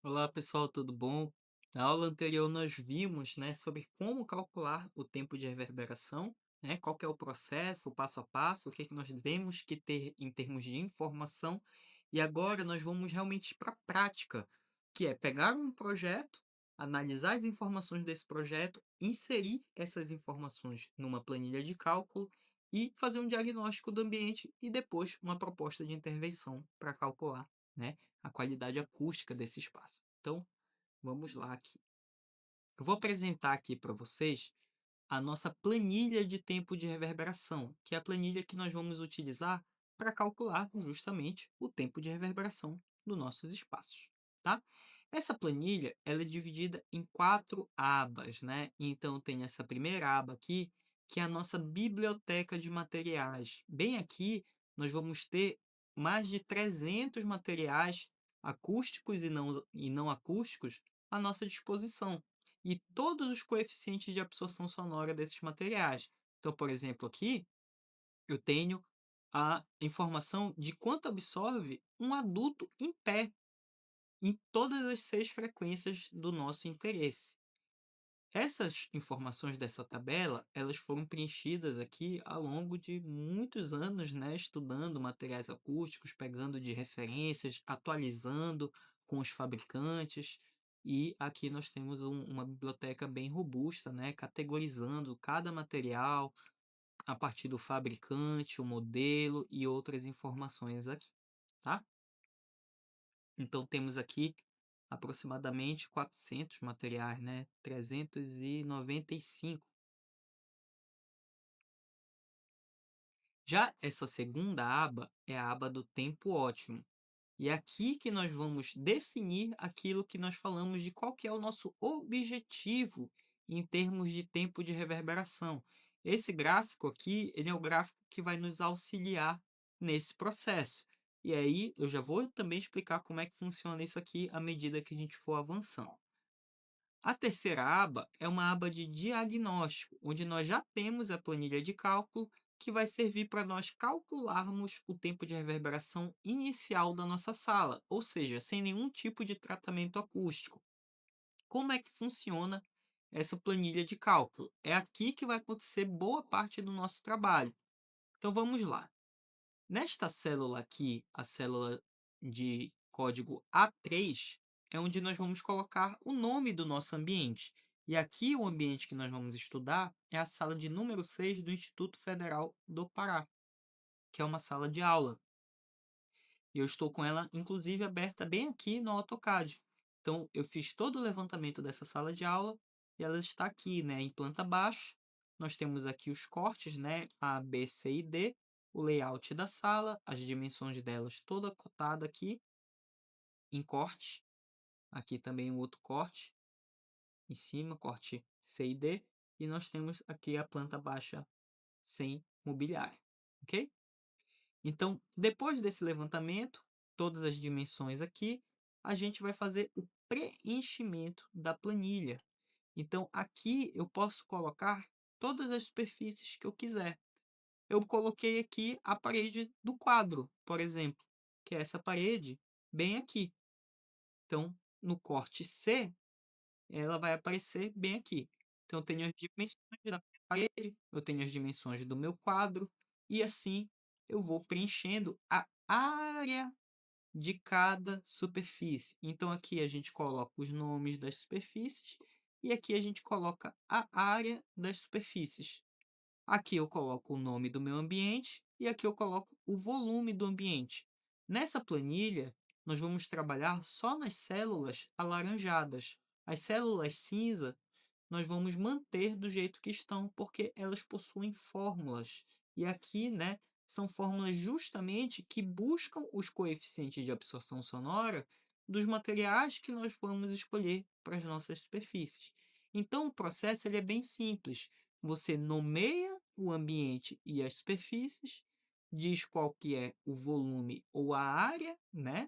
Olá pessoal, tudo bom? Na aula anterior nós vimos, sobre como calcular o tempo de reverberação, qual que é o processo, o passo a passo, o que é que nós devemos que ter em termos de informação. E agora nós vamos realmente para a prática, que é pegar um projeto, analisar as informações desse projeto, inserir essas informações numa planilha de cálculo e fazer um diagnóstico do ambiente e depois uma proposta de intervenção para calcular, a qualidade acústica desse espaço. Então, vamos lá aqui. Eu vou apresentar aqui para vocês a nossa planilha de tempo de reverberação, que é a planilha que nós vamos utilizar para calcular justamente o tempo de reverberação dos nossos espaços, tá? Essa planilha, ela é dividida em 4 abas, né? Então tem essa primeira aba aqui, que é a nossa biblioteca de materiais. Bem aqui, nós vamos ter mais de 300 materiais acústicos e não acústicos à nossa disposição e todos os coeficientes de absorção sonora desses materiais. Então, por exemplo, aqui eu tenho a informação de quanto absorve um adulto em pé em todas as 6 frequências do nosso interesse. Essas informações dessa tabela, elas foram preenchidas aqui ao longo de muitos anos, estudando materiais acústicos, pegando de referências, atualizando com os fabricantes. E aqui nós temos uma biblioteca bem robusta, categorizando cada material a partir do fabricante, o modelo e outras informações aqui, tá? Então temos aqui aproximadamente 400 materiais, 395. Já essa segunda aba é a aba do tempo ótimo. E é aqui que nós vamos definir aquilo que nós falamos de qual que é o nosso objetivo em termos de tempo de reverberação. Esse gráfico aqui, ele é o gráfico que vai nos auxiliar nesse processo. E aí eu já vou também explicar como é que funciona isso aqui à medida que a gente for avançando. A terceira aba é uma aba de diagnóstico, onde nós já temos a planilha de cálculo que vai servir para nós calcularmos o tempo de reverberação inicial da nossa sala, ou seja, sem nenhum tipo de tratamento acústico. Como é que funciona essa planilha de cálculo? É aqui que vai acontecer boa parte do nosso trabalho. Então vamos lá. Nesta célula aqui, a célula de código A3, é onde nós vamos colocar o nome do nosso ambiente. E aqui o ambiente que nós vamos estudar é a sala de número 6 do Instituto Federal do Pará, que é uma sala de aula. E eu estou com ela, inclusive, aberta bem aqui no AutoCAD. Então, eu fiz todo o levantamento dessa sala de aula e ela está aqui, em planta baixa. Nós temos aqui os cortes, A, B, C e D, o layout da sala, as dimensões delas toda cotada aqui em corte. Aqui também um outro corte em cima, corte C e D. E nós temos aqui a planta baixa sem mobiliário, ok? Então, depois desse levantamento, todas as dimensões aqui, a gente vai fazer o preenchimento da planilha. Então, aqui eu posso colocar todas as superfícies que eu quiser. Eu coloquei aqui a parede do quadro, por exemplo, que é essa parede bem aqui. Então, no corte C, ela vai aparecer bem aqui. Então, eu tenho as dimensões da minha parede, eu tenho as dimensões do meu quadro, e assim eu vou preenchendo a área de cada superfície. Então, aqui a gente coloca os nomes das superfícies e aqui a gente coloca a área das superfícies. Aqui eu coloco o nome do meu ambiente e aqui eu coloco o volume do ambiente. Nessa planilha, nós vamos trabalhar só nas células alaranjadas. As células cinza nós vamos manter do jeito que estão, porque elas possuem fórmulas. E aqui, são fórmulas justamente que buscam os coeficientes de absorção sonora dos materiais que nós vamos escolher para as nossas superfícies. Então, o processo ele é bem simples. Você nomeia o ambiente e as superfícies, diz qual que é o volume ou a área,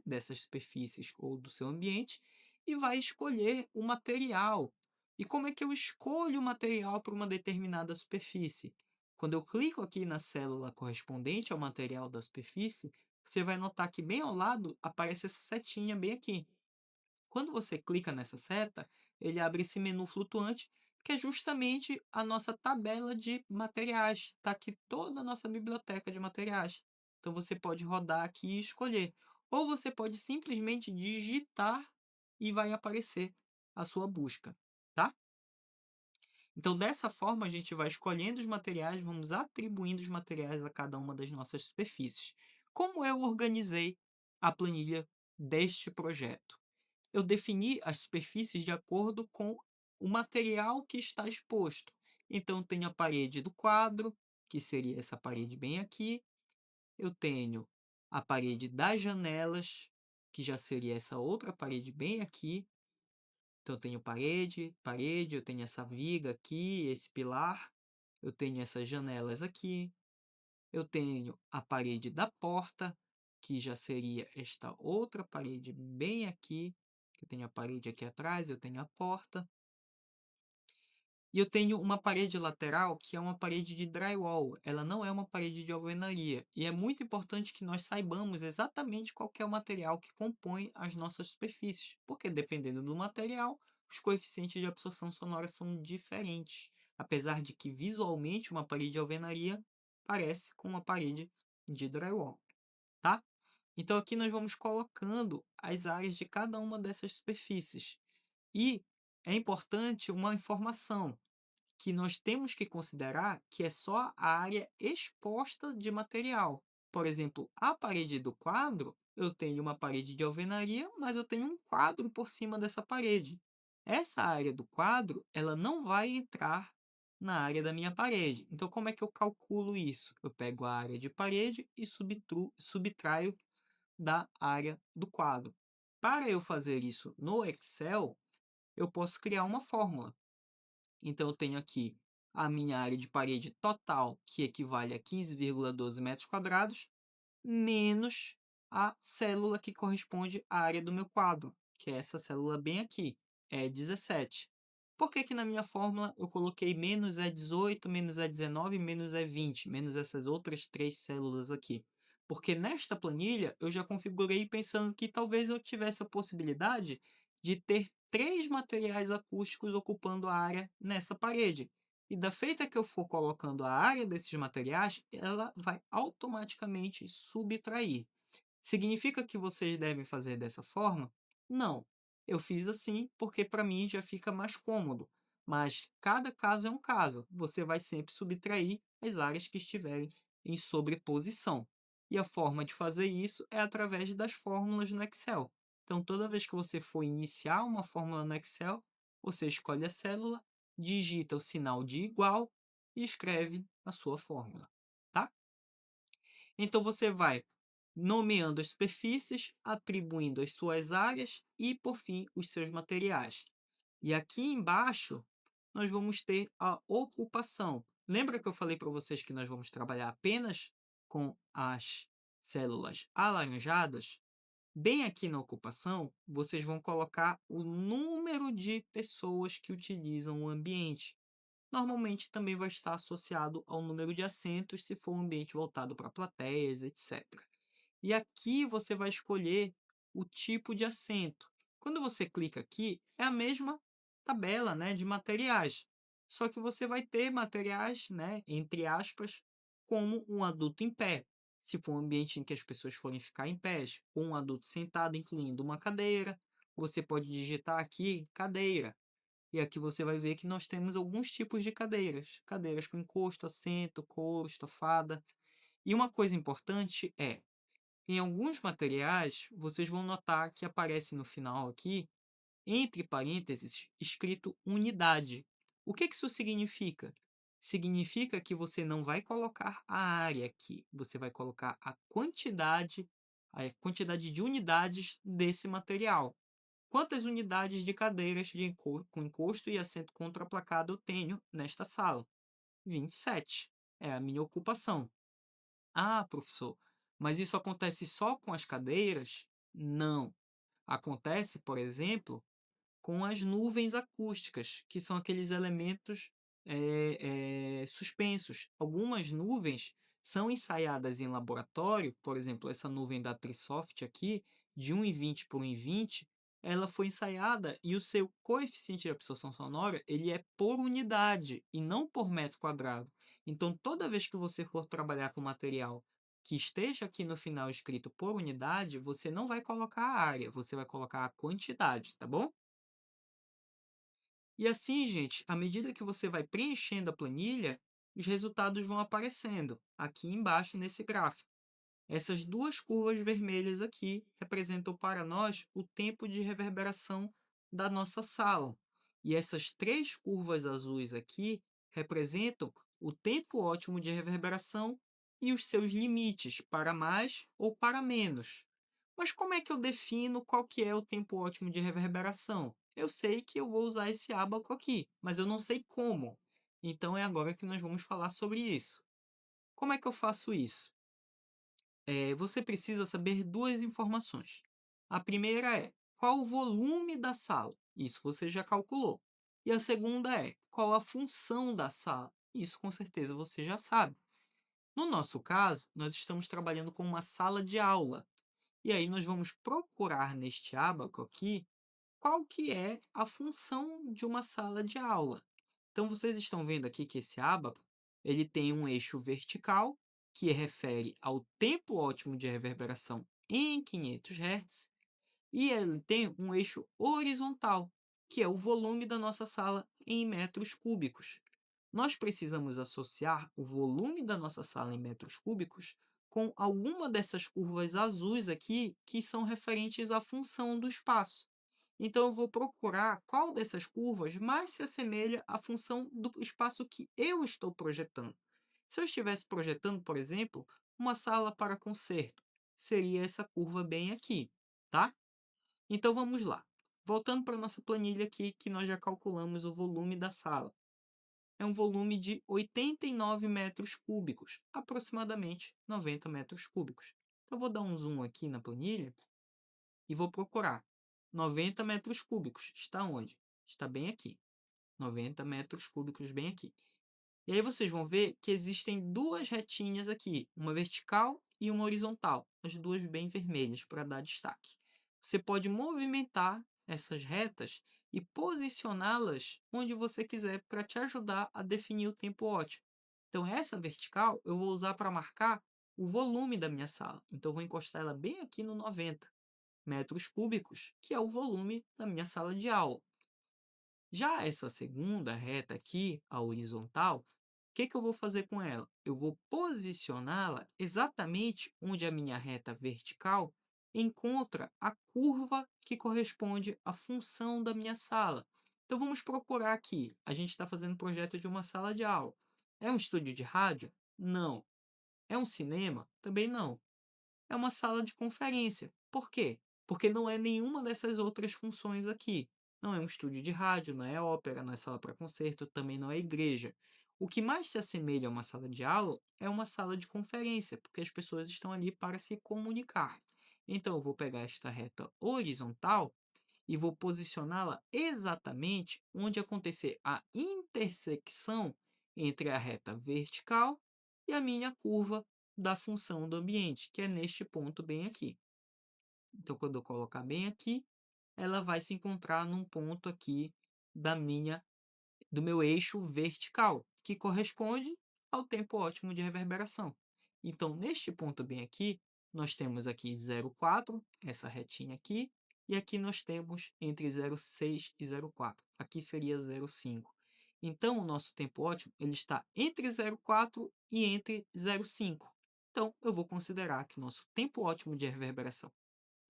dessas superfícies ou do seu ambiente, e vai escolher o material. E como é que eu escolho o material para uma determinada superfície? Quando eu clico aqui na célula correspondente ao material da superfície, você vai notar que bem ao lado aparece essa setinha bem aqui. Quando você clica nessa seta, ele abre esse menu flutuante, que é justamente a nossa tabela de materiais. Está aqui toda a nossa biblioteca de materiais. Então você pode rodar aqui e escolher. Ou você pode simplesmente digitar e vai aparecer a sua busca, tá? Então, dessa forma, a gente vai escolhendo os materiais, vamos atribuindo os materiais a cada uma das nossas superfícies. Como eu organizei a planilha deste projeto? Eu defini as superfícies de acordo com o material que está exposto. Então, tenho a parede do quadro, que seria essa parede bem aqui. Eu tenho a parede das janelas, que já seria essa outra parede bem aqui. Então, eu tenho parede, eu tenho essa viga aqui, esse pilar, eu tenho essas janelas aqui, eu tenho a parede da porta, que já seria esta outra parede bem aqui, que eu tenho a parede aqui atrás, eu tenho a porta. E eu tenho uma parede lateral que é uma parede de drywall, ela não é uma parede de alvenaria. E é muito importante que nós saibamos exatamente qual que é o material que compõe as nossas superfícies, porque dependendo do material, os coeficientes de absorção sonora são diferentes, apesar de que visualmente uma parede de alvenaria parece com uma parede de drywall, tá? Então aqui nós vamos colocando as áreas de cada uma dessas superfícies. E é importante uma informação que nós temos que considerar que é só a área exposta de material. Por exemplo, a parede do quadro, eu tenho uma parede de alvenaria, mas eu tenho um quadro por cima dessa parede. Essa área do quadro, ela não vai entrar na área da minha parede. Então, como é que eu calculo isso? Eu pego a área de parede e subtraio da área do quadro. Para eu fazer isso no Excel, eu posso criar uma fórmula. Então, eu tenho aqui a minha área de parede total, que equivale a 15,12 metros quadrados, menos a célula que corresponde à área do meu quadro, que é essa célula bem aqui, é 17. Por que que na minha fórmula eu coloquei menos é 18, menos é 19, menos é 20, menos essas outras três células aqui? Porque nesta planilha eu já configurei pensando que talvez eu tivesse a possibilidade de ter três materiais acústicos ocupando a área nessa parede. E da feita que eu for colocando a área desses materiais, ela vai automaticamente subtrair. Significa que vocês devem fazer dessa forma? Não. Eu fiz assim porque para mim já fica mais cômodo. Mas cada caso é um caso. Você vai sempre subtrair as áreas que estiverem em sobreposição. E a forma de fazer isso é através das fórmulas no Excel. Então, toda vez que você for iniciar uma fórmula no Excel, você escolhe a célula, digita o sinal de igual e escreve a sua fórmula, tá? Então você vai nomeando as superfícies, atribuindo as suas áreas e, por fim, os seus materiais. E aqui embaixo nós vamos ter a ocupação. Lembra que eu falei para vocês que nós vamos trabalhar apenas com as células alaranjadas? Bem aqui na ocupação, vocês vão colocar o número de pessoas que utilizam o ambiente. Normalmente também vai estar associado ao número de assentos, se for um ambiente voltado para plateias, etc. E aqui você vai escolher o tipo de assento. Quando você clica aqui, é a mesma tabela, né, de materiais. Só que você vai ter materiais, né, entre aspas, como um adulto em pé. Se for um ambiente em que as pessoas forem ficar em pés, ou um adulto sentado, incluindo uma cadeira, você pode digitar aqui cadeira. E aqui você vai ver que nós temos alguns tipos de cadeiras. Cadeiras com encosto, assento, couro, estofada. E uma coisa importante é, em alguns materiais, vocês vão notar que aparece no final aqui, entre parênteses, escrito unidade. O que isso significa? Significa que você não vai colocar a área aqui, você vai colocar a quantidade de unidades desse material. Quantas unidades de cadeiras com encosto e assento contraplacado eu tenho nesta sala? 27. É a minha ocupação. Ah, professor, mas isso acontece só com as cadeiras? Não. Acontece, por exemplo, com as nuvens acústicas, que são aqueles elementos suspensos. Algumas nuvens são ensaiadas em laboratório, por exemplo, essa nuvem da Trisoft aqui, de 1,20 por 1,20, ela foi ensaiada e o seu coeficiente de absorção sonora, ele é por unidade e não por metro quadrado. Então, toda vez que você for trabalhar com material que esteja aqui no final escrito por unidade, você não vai colocar a área, você vai colocar a quantidade, tá bom? E assim, gente, à medida que você vai preenchendo a planilha, os resultados vão aparecendo aqui embaixo nesse gráfico. Essas duas curvas vermelhas aqui representam para nós o tempo de reverberação da nossa sala. E essas três curvas azuis aqui representam o tempo ótimo de reverberação e os seus limites, para mais ou para menos. Mas como é que eu defino qual que é o tempo ótimo de reverberação? Eu sei que eu vou usar esse ábaco aqui, mas eu não sei como. Então é agora que nós vamos falar sobre isso. Como é que eu faço isso? Você precisa saber duas informações. A primeira é qual o volume da sala. Isso você já calculou. E a segunda é qual a função da sala. Isso com certeza você já sabe. No nosso caso, nós estamos trabalhando com uma sala de aula. E aí nós vamos procurar neste ábaco aqui qual que é a função de uma sala de aula. Então vocês estão vendo aqui que esse ábaco, ele tem um eixo vertical, que refere ao tempo ótimo de reverberação em 500 Hz, e ele tem um eixo horizontal, que é o volume da nossa sala em metros cúbicos. Nós precisamos associar o volume da nossa sala em metros cúbicos com alguma dessas curvas azuis aqui que são referentes à função do espaço. Então, eu vou procurar qual dessas curvas mais se assemelha à função do espaço que eu estou projetando. Se eu estivesse projetando, por exemplo, uma sala para concerto, seria essa curva bem aqui, tá? Então vamos lá. Voltando para a nossa planilha aqui, que nós já calculamos o volume da sala. É um volume de 89 metros cúbicos, aproximadamente 90 metros cúbicos. Então, eu vou dar um zoom aqui na planilha e vou procurar 90 metros cúbicos. Está onde? Está bem aqui. 90 metros cúbicos bem aqui. E aí vocês vão ver que existem duas retinhas aqui, uma vertical e uma horizontal, as duas bem vermelhas para dar destaque. Você pode movimentar essas retas e posicioná-las onde você quiser para te ajudar a definir o tempo ótimo. Então essa vertical eu vou usar para marcar o volume da minha sala. Então eu vou encostar ela bem aqui no 90 metros cúbicos, que é o volume da minha sala de aula. Já essa segunda reta aqui, a horizontal, o que que eu vou fazer com ela? Eu vou posicioná-la exatamente onde a minha reta vertical encontra a curva que corresponde à função da minha sala. Então vamos procurar aqui. A gente está fazendo um projeto de uma sala de aula. É um estúdio de rádio? Não. É um cinema? Também não. É uma sala de conferência. Por quê? Porque não é nenhuma dessas outras funções aqui. Não é um estúdio de rádio, não é ópera, não é sala para concerto, também não é igreja. O que mais se assemelha a uma sala de aula é uma sala de conferência, porque as pessoas estão ali para se comunicar. Então, eu vou pegar esta reta horizontal e vou posicioná-la exatamente onde acontecer a intersecção entre a reta vertical e a minha curva da função do ambiente, que é neste ponto bem aqui. Então, quando eu colocar bem aqui, ela vai se encontrar num ponto aqui da minha do meu eixo vertical, que corresponde ao tempo ótimo de reverberação. Então, neste ponto bem aqui, nós temos aqui 0,4, essa retinha aqui, e aqui nós temos entre 0,6 e 0,4. Aqui seria 0,5. Então, o nosso tempo ótimo ele está entre 0,4 e entre 0,5. Então, eu vou considerar que o nosso tempo ótimo de reverberação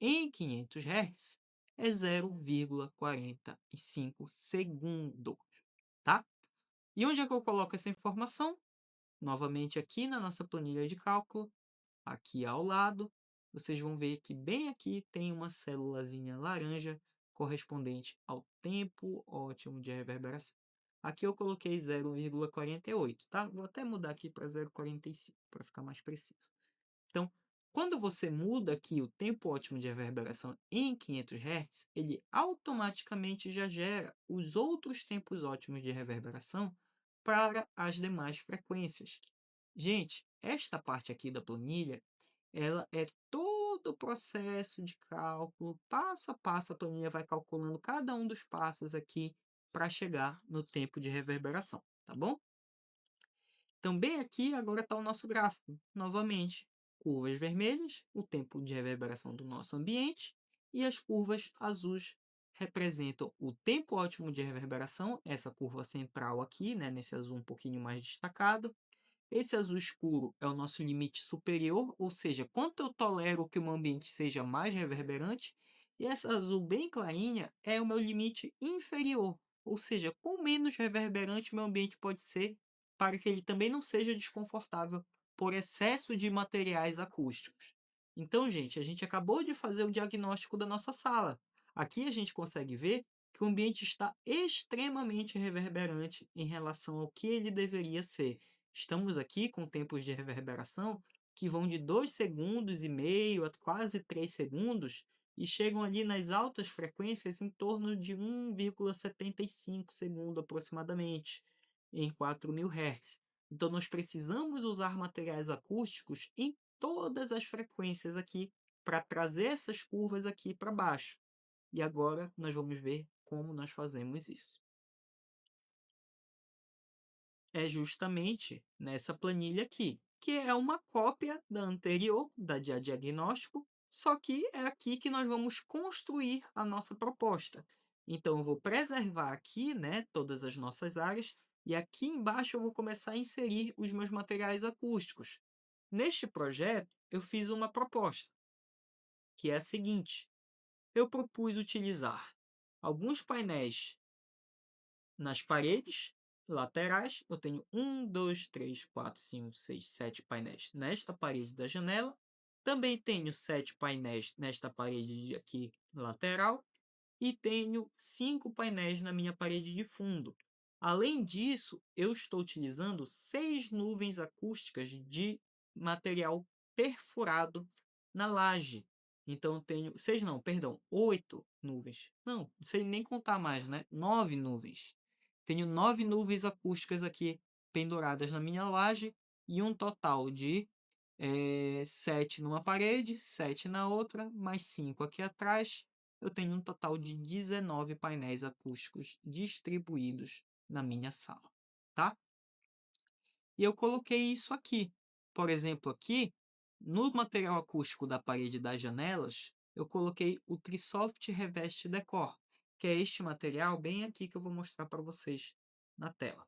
em 500 Hz é 0,45 segundos, tá? E onde é que eu coloco essa informação? Novamente aqui na nossa planilha de cálculo, aqui ao lado, vocês vão ver que bem aqui tem uma célulazinha laranja correspondente ao tempo ótimo de reverberação. Aqui eu coloquei 0,48, tá? Vou até mudar aqui para 0,45 para ficar mais preciso. Então, quando você muda aqui o tempo ótimo de reverberação em 500 Hz, ele automaticamente já gera os outros tempos ótimos de reverberação para as demais frequências. Gente, esta parte aqui da planilha, ela é toda todo o processo de cálculo, passo a passo, a planilha vai calculando cada um dos passos aqui para chegar no tempo de reverberação, tá bom? Então, bem aqui agora está o nosso gráfico. Novamente, curvas vermelhas, o tempo de reverberação do nosso ambiente, e as curvas azuis representam o tempo ótimo de reverberação, essa curva central aqui, né, nesse azul um pouquinho mais destacado. Esse azul escuro é o nosso limite superior, ou seja, quanto eu tolero que o meu ambiente seja mais reverberante, e essa azul bem clarinha é o meu limite inferior, ou seja, quão menos reverberante o meu ambiente pode ser para que ele também não seja desconfortável por excesso de materiais acústicos. Então, gente, a gente acabou de fazer o diagnóstico da nossa sala. Aqui a gente consegue ver que o ambiente está extremamente reverberante em relação ao que ele deveria ser. Estamos aqui com tempos de reverberação que vão de 2,5 segundos a quase 3 segundos e chegam ali nas altas frequências em torno de 1,75 segundo aproximadamente, em 4.000 Hz. Então, nós precisamos usar materiais acústicos em todas as frequências aqui para trazer essas curvas aqui para baixo. E agora nós vamos ver como nós fazemos isso. É justamente nessa planilha aqui, que é uma cópia da anterior, da de diagnóstico, só que é aqui que nós vamos construir a nossa proposta. Então, eu vou preservar aqui, né, todas as nossas áreas, e aqui embaixo eu vou começar a inserir os meus materiais acústicos. Neste projeto, eu fiz uma proposta, que é a seguinte: eu propus utilizar alguns painéis nas paredes laterais. Eu tenho 7 painéis nesta parede da janela. Também tenho 7 painéis nesta parede aqui lateral e tenho 5 painéis na minha parede de fundo. Além disso, eu estou utilizando 6 nuvens acústicas de material perfurado na laje. Então, eu tenho 6 não, perdão, 8 nuvens. Não sei nem contar mais, né? 9 nuvens. Tenho 9 nuvens acústicas aqui penduradas na minha laje e um total de 7 numa parede, 7 na outra, mais 5 aqui atrás. Eu tenho um total de 19 painéis acústicos distribuídos na minha sala, tá? E eu coloquei isso aqui. Por exemplo, aqui, no material acústico da parede das janelas, eu coloquei o Trisoft Revest Decor, que é este material bem aqui que eu vou mostrar para vocês na tela.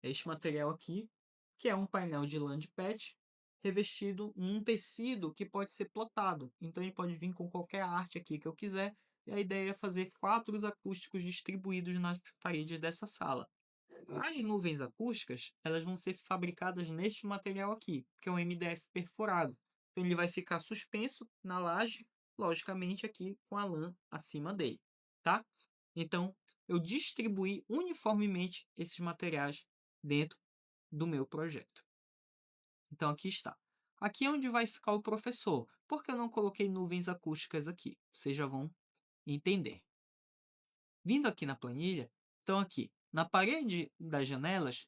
Este material aqui, que é um painel de lã de PET revestido em um tecido que pode ser plotado. Então ele pode vir com qualquer arte aqui que eu quiser. E a ideia é fazer quadros acústicos distribuídos nas paredes dessa sala. As nuvens acústicas, elas vão ser fabricadas neste material aqui, que é um MDF perfurado. Então ele vai ficar suspenso na laje, logicamente aqui com a lã acima dele, tá? Então, eu distribuí uniformemente esses materiais dentro do meu projeto. Então, aqui está. Aqui é onde vai ficar o professor. Por que eu não coloquei nuvens acústicas aqui? Vocês já vão entender. Vindo aqui na planilha, então aqui, na parede das janelas,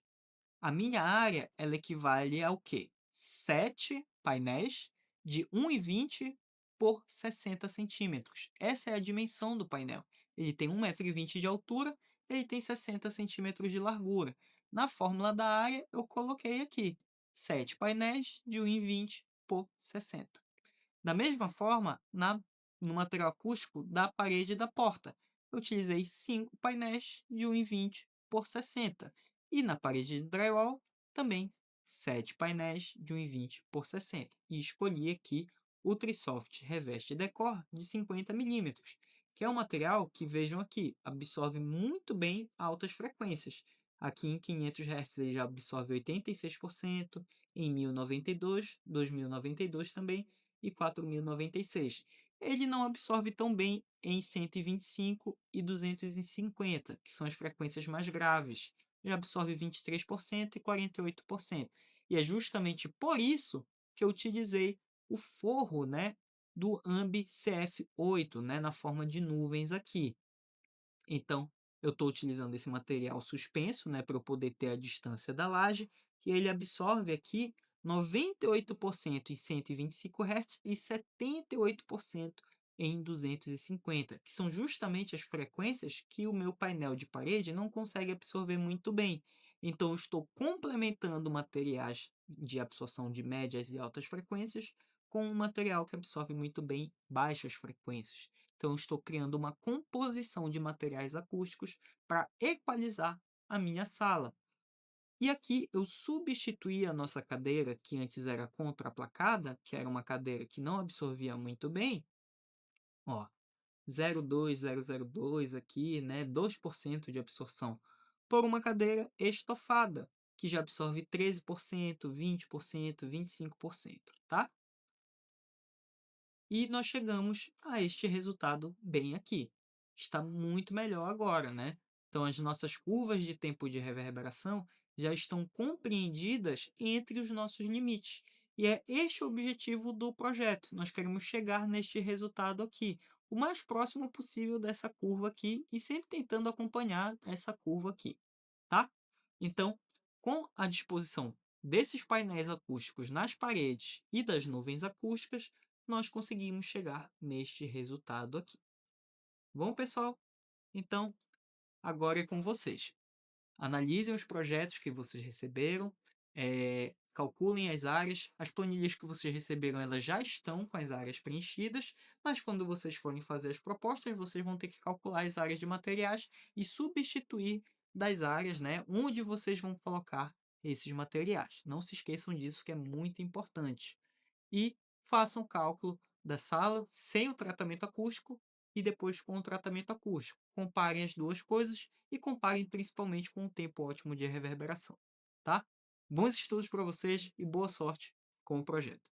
a minha área ela equivale ao quê? 7 painéis de 1,20 por 60 centímetros. Essa é a dimensão do painel. Ele tem 1,20 m de altura, ele tem 60 centímetros de largura. Na fórmula da área, eu coloquei aqui 7 painéis de 1,20 por 60. Da mesma forma, no material acústico da parede da porta, eu utilizei 5 painéis de 1,20 por 60. E na parede de drywall, também 7 painéis de 1,20 por 60. E escolhi aqui o Trisoft Revest Decor de 50 milímetros, que é um material que, vejam aqui, absorve muito bem altas frequências. Aqui em 500 Hz ele já absorve 86%, em 1092, 2092 também, e 4.096. Ele não absorve tão bem em 125 e 250, que são as frequências mais graves. Ele absorve 23% e 48%. E é justamente por isso que eu utilizei o forro, né, do AMB CF8, né, na forma de nuvens aqui. Então, eu estou utilizando esse material suspenso, né, para eu poder ter a distância da laje, e ele absorve aqui 98% em 125 Hz e 78% em 250, que são justamente as frequências que o meu painel de parede não consegue absorver muito bem. Então, eu estou complementando materiais de absorção de médias e altas frequências com um material que absorve muito bem baixas frequências. Então, eu estou criando uma composição de materiais acústicos para equalizar a minha sala. E aqui eu substituí a nossa cadeira, que antes era contraplacada, que era uma cadeira que não absorvia muito bem, ó, 0,2002 aqui, né, 2% de absorção, por uma cadeira estofada, que já absorve 13%, 20%, 25%, tá? E nós chegamos a este resultado bem aqui. Está muito melhor agora, né? Então, as nossas curvas de tempo de reverberação já estão compreendidas entre os nossos limites. E é este o objetivo do projeto. Nós queremos chegar neste resultado aqui, o mais próximo possível dessa curva aqui e sempre tentando acompanhar essa curva aqui, tá? Então, com a disposição desses painéis acústicos nas paredes e das nuvens acústicas, nós conseguimos chegar neste resultado aqui. Bom, pessoal? Então, agora é com vocês. Analisem os projetos que vocês receberam, calculem as áreas. As planilhas que vocês receberam, elas já estão com as áreas preenchidas, mas quando vocês forem fazer as propostas, vocês vão ter que calcular as áreas de materiais e substituir das áreas, né, onde vocês vão colocar esses materiais. Não se esqueçam disso, que é muito importante. E façam o cálculo da sala sem o tratamento acústico e depois com o tratamento acústico. Comparem as duas coisas e comparem principalmente com o tempo ótimo de reverberação, tá? Bons estudos para vocês e boa sorte com o projeto.